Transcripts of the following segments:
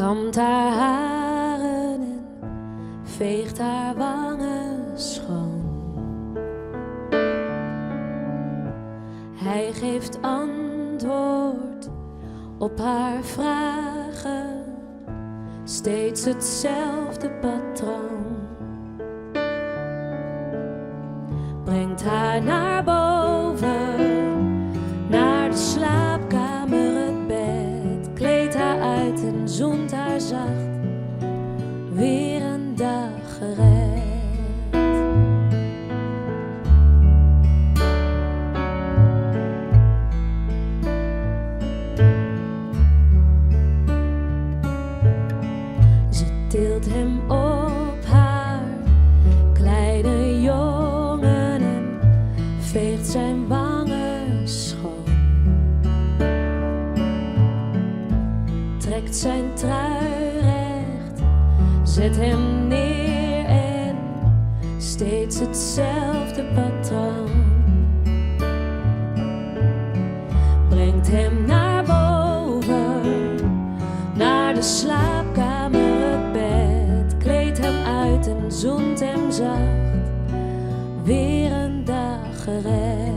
kamt haar haren en veegt haar wangen schoon. Hij geeft antwoord op haar vragen, steeds hetzelfde patroon. Brengt haar naar boven, naar de slaapkamer, het bed, kleedt haar uit en zoent haar zacht, weer een dag gered. Ze tilt hem op haar kleine jongen en veegt zijn wangen schoon. Trekt zijn trui recht, zet hem neer en steeds hetzelfde patroon. Brengt hem naar boven, naar de slaapkamer, het bed, kleedt hem uit en zoent hem zacht, weer een dag gered.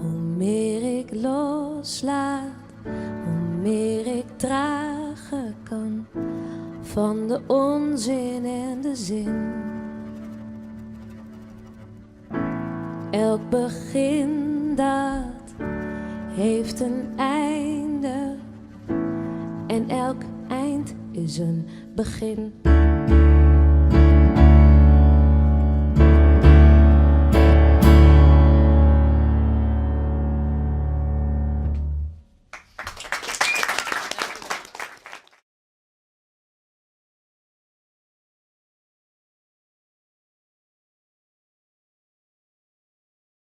Hoe meer ik loslaat, hoe meer ik dragen kan van de onzin en de zin. Elk begin dat heeft een einde en elk eind is een begin.